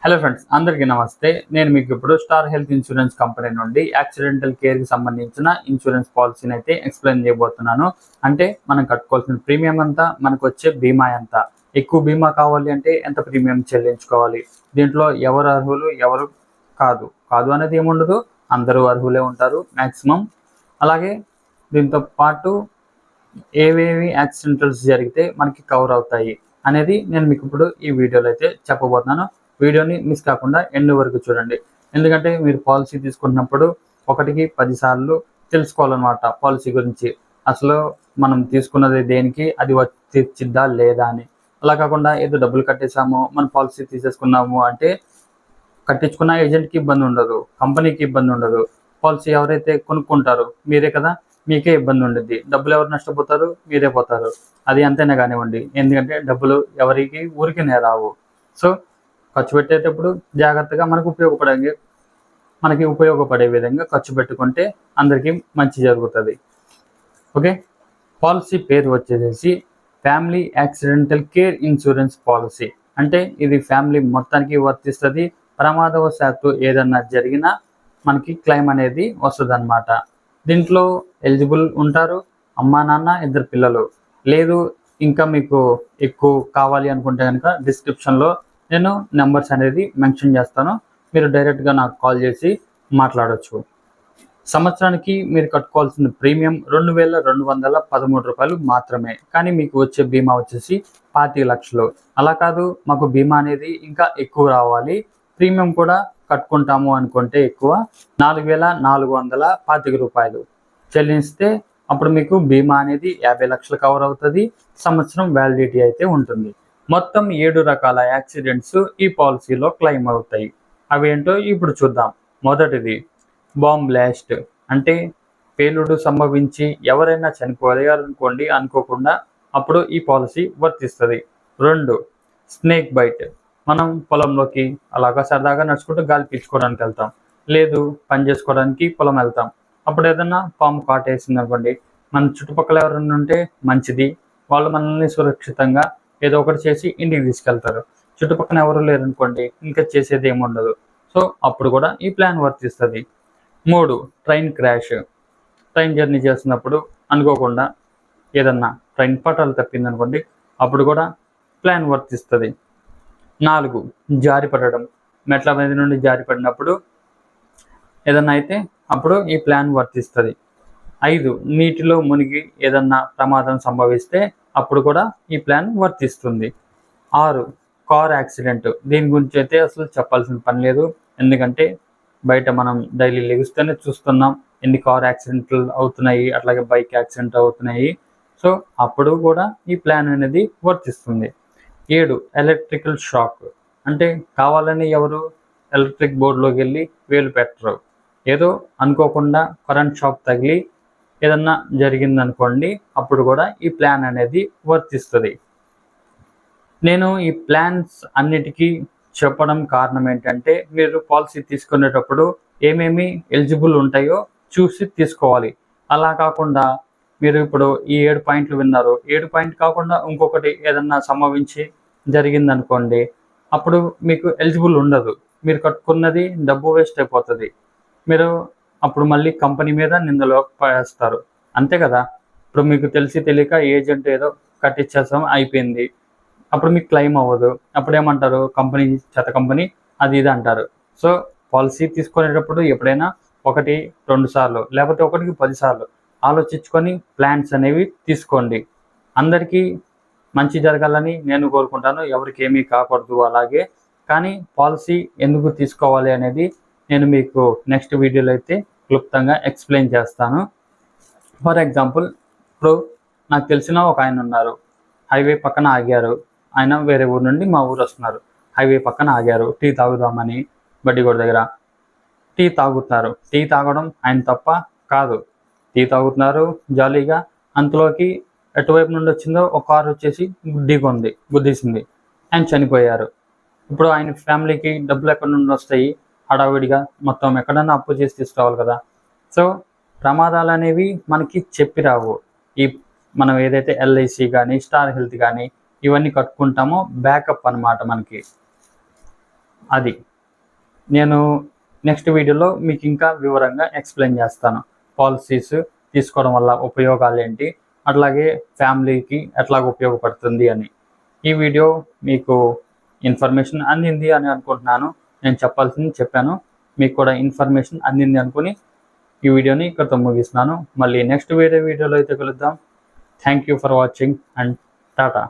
Hello friends, అందరికీ నమస్తే. నేను మీకు ఇప్పుడు స్టార్ హెల్త్ ఇన్సూరెన్స్ కంపెనీ నుండి యాక్సిడెంటల్ కేర్కి సంబంధించిన ఇన్సూరెన్స్ పాలసీని అయితే ఎక్స్ప్లెయిన్ చేయబోతున్నాను. అంటే మనం కట్టుకోవాల్సిన ప్రీమియం అంతా, మనకు వచ్చే బీమా ఎంత, ఎక్కువ బీమా కావాలి అంటే ఎంత ప్రీమియం చెల్లించుకోవాలి, దీంట్లో ఎవరు అర్హులు ఎవరు కాదు కాదు అనేది ఏముండదు, అందరూ అర్హులే ఉంటారు మ్యాక్సిమం. అలాగే దీంతో పాటు ఏవేవి యాక్సిడెంటల్స్ జరిగితే మనకి కవర్ అవుతాయి అనేది నేను మీకు ఇప్పుడు ఈ వీడియోలో అయితే చెప్పబోతున్నాను. వీడియోని మిస్ కాకుండా ఎండ్ వరకు చూడండి. ఎందుకంటే మీరు పాలసీ తీసుకున్నప్పుడు 1కి 10 సార్లు తెలుసుకోవాలన్నమాట పాలసీ గురించి. అసలు మనం తీసుకున్నది దేనికి, అది వర్తించిద్దా లేదా అని. అలా కాకుండా ఏదో డబ్బులు కట్టేసాము, మన పాలసీ తీసేసుకున్నాము అంటే కట్టించుకున్న ఏజెంట్కి ఇబ్బంది ఉండదు, కంపెనీకి ఇబ్బంది ఉండదు. పాలసీ ఎవరైతే కొనుక్కుంటారో మీరే కదా, మీకే ఇబ్బంది ఉండద్ది. డబ్బులు ఎవరు నష్టపోతారు? మీరే పోతారు. అది అంతేనే కానివ్వండి. ఎందుకంటే డబ్బులు ఎవరికి ఊరికినే రావు. సో ఖర్చు పెట్టేటప్పుడు జాగ్రత్తగా మనకి ఉపయోగపడే విధంగా ఖర్చు పెట్టుకుంటే అందరికీ మంచి జరుగుతుంది. ఓకే, పాలసీ పేరు వచ్చేసి family accidental care insurance policy. అంటే ఇది ఫ్యామిలీ మొత్తానికి వర్తిస్తుంది. ప్రమాదవశాత్తు ఏదన్నా జరిగినా మనకి క్లెయిమ్ అనేది వస్తుంది అన్నమాట. దీంట్లో ఎలిజిబుల్ ఉంటారు అమ్మా నాన్న, 2 పిల్లలు. లేదు ఇంకా మీకు ఎక్కువ కావాలి అనుకుంటే కనుక డిస్క్రిప్షన్లో నేను నెంబర్స్ అనేది మెన్షన్ చేస్తాను. మీరు డైరెక్ట్గా నాకు కాల్ చేసి మాట్లాడవచ్చు. సంవత్సరానికి మీరు కట్టుకోవాల్సిన ప్రీమియం 2213 రూపాయలు మాత్రమే. కానీ మీకు వచ్చే బీమా వచ్చేసి 25 లక్షలు. అలా కాదు, మాకు బీమా అనేది ఇంకా ఎక్కువ రావాలి, ప్రీమియం కూడా కట్టుకుంటాము అనుకుంటే ఎక్కువ 4425 రూపాయలు చెల్లిస్తే అప్పుడు మీకు బీమా అనేది 50 లక్షలు కవర్ అవుతుంది. సంవత్సరం వ్యాలిడిటీ అయితే ఉంటుంది. మొత్తం 7 రకాల యాక్సిడెంట్స్ ఈ పాలసీలో క్లెయిమ్ అవుతాయి. అవేంటో ఇప్పుడు చూద్దాం. మొదటిది బాంబ్ బ్లాస్ట్. అంటే పేలుడు సంభవించి ఎవరైనా చనిపోయారనుకోండి అనుకోకుండా, అప్పుడు ఈ పాలసీ వర్తిస్తుంది. 2 స్నేక్ బైట్. మనం పొలంలోకి అలాగా సరదాగా నడుచుకుంటూ గాలి పీల్చుకోవడానికి వెళ్తాం, లేదు పని చేసుకోవడానికి పొలం వెళ్తాం. అప్పుడు ఏదన్నా పాము కాటేసింది అనుకోండి, మన చుట్టుపక్కల ఎవరైనా ఉంటే మంచిది, వాళ్ళు మనల్ని సురక్షితంగా ఏదో ఒకటి చేసి ఇంటికి తీసుకెళ్తారు. చుట్టుపక్కల ఎవరు లేరనుకోండి, ఇంకా చేసేది ఏముండదు. సో అప్పుడు కూడా ఈ ప్లాన్ వర్తిస్తుంది. 3 ట్రైన్ క్రాష్. ట్రైన్ జర్నీ చేస్తున్నప్పుడు అనుకోకుండా ఏదన్నా ట్రైన్ పట్టాలు తప్పింది అనుకోండి, అప్పుడు కూడా ప్లాన్ వర్తిస్తుంది. 4 జారి పడడం. మెట్ల మీద నుండి జారి పడినప్పుడు ఏదన్నా అయితే అప్పుడు ఈ ప్లాన్ వర్తిస్తుంది. 5 నీటిలో మునిగి ఏదన్నా ప్రమాదం సంభవిస్తే అప్పుడు కూడా ఈ ప్లాన్ వర్తిస్తుంది. 6 కార్ యాక్సిడెంట్. దీని గురించి అయితే అసలు చెప్పాల్సిన పని లేదు. ఎందుకంటే బయట మనం డైలీ లెగిస్తేనే చూస్తున్నాం ఎన్ని కార్ యాక్సిడెంట్లు అవుతున్నాయి, అట్లాగే బైక్ యాక్సిడెంట్ అవుతున్నాయి. సో అప్పుడు కూడా ఈ ప్లాన్ అనేది వర్తిస్తుంది. 7 ఎలక్ట్రికల్ షాక్. అంటే కావాలని ఎవరు ఎలక్ట్రిక్ బోర్డులోకి వెళ్ళి వేలు పెట్టరు, ఏదో అనుకోకుండా కరెంట్ షాక్ తగిలి ఏదన్నా జరిగిందనుకోండి, అప్పుడు కూడా ఈ ప్లాన్ అనేది వర్తిస్తుంది. నేను ఈ ప్లాన్స్ అన్నిటికీ చెప్పడం కారణం ఏంటంటే, మీరు పాలసీ తీసుకునేటప్పుడు ఏమేమి ఎలిజిబుల్ ఉంటాయో చూసి తీసుకోవాలి. అలా కాకుండా మీరు ఇప్పుడు ఈ 7 పాయింట్లు విన్నారు, 7 పాయింట్ కాకుండా ఇంకొకటి ఏదన్నా సంభవించి జరిగిందనుకోండి, అప్పుడు మీకు ఎలిజిబుల్ ఉండదు. మీరు కట్టుకున్నది డబ్బు వేస్ట్ అయిపోతుంది. మీరు అప్పుడు మళ్ళీ కంపెనీ మీద నిందలు పడేస్తారు, అంతే కదా. ఇప్పుడు మీకు తెలిసి తెలియక ఏజెంట్ ఏదో కట్టించేస్తాం అయిపోయింది, అప్పుడు మీకు క్లెయిమ్ అవ్వదు. అప్పుడు ఏమంటారు, కంపెనీ చెత్త కంపెనీ అది ఇది అంటారు. సో పాలసీ తీసుకునేటప్పుడు ఎప్పుడైనా 1-2 సార్లు లేకపోతే 1కి 10 సార్లు ఆలోచించుకొని ప్లాన్స్ అనేవి తీసుకోండి. అందరికీ మంచి జరగాలని నేను కోరుకుంటాను, ఎవరికి ఏమీ కాకూడదు అలాగే. కానీ పాలసీ ఎందుకు తీసుకోవాలి అనేది నేను మీకు నెక్స్ట్ వీడియోలో అయితే క్లుప్తంగా ఎక్స్ప్లెయిన్ చేస్తాను. ఫర్ ఎగ్జాంపుల్, ఇప్పుడు నాకు తెలిసిన ఒక ఆయన ఉన్నారు, హైవే పక్కన ఆగారు. ఆయన వేరే ఊరు నుండి మా ఊరు వస్తున్నారు. హైవే పక్కన ఆగారు, టీ తాగుదామని బడ్డిగోడ దగ్గర. టీ తాగుతున్నారు. టీ తాగడం ఆయన తప్ప కాదు, టీ తాగుతున్నారు జాలీగా. అంతలోకి ఎటువైపు నుండి వచ్చిందో ఒక కారు వచ్చేసి గుద్దీసింది. ఆయన చనిపోయారు. ఇప్పుడు ఆయన ఫ్యామిలీకి డబ్బులు ఎక్కడి నుండి వస్తాయి? హడావిడిగా మొత్తం ఎక్కడన్నా అప్పు చేసి తీసుకురావాలి కదా. సో ప్రమాదాలు అనేవి మనకి చెప్పి రావు. ఈ మనం ఏదైతే ఎల్ఐసి కానీ స్టార్ హెల్త్ కానీ ఇవన్నీ కట్టుకుంటామో బ్యాకప్ అన్నమాట మనకి. అది నేను నెక్స్ట్ వీడియోలో మీకు ఇంకా వివరంగా ఎక్స్ప్లెయిన్ చేస్తాను. పాలసీస్ తీసుకోవడం వల్ల ఉపయోగాలు ఏంటి, అట్లాగే ఫ్యామిలీకి ఎట్లా ఉపయోగపడుతుంది అని. ఈ వీడియో మీకు ఇన్ఫర్మేషన్ అందింది అని అనుకుంటున్నాను. నేను చెప్పాల్సింది చెప్పాను, మీకు కూడా ఇన్ఫర్మేషన్ అందింది అనుకుని ఈ వీడియోని ఇక్కడితో ముగిస్తున్నాను. మళ్ళీ నెక్స్ట్ వీడియోలో అయితే కలుద్దాం. Thank you for watching and Tata.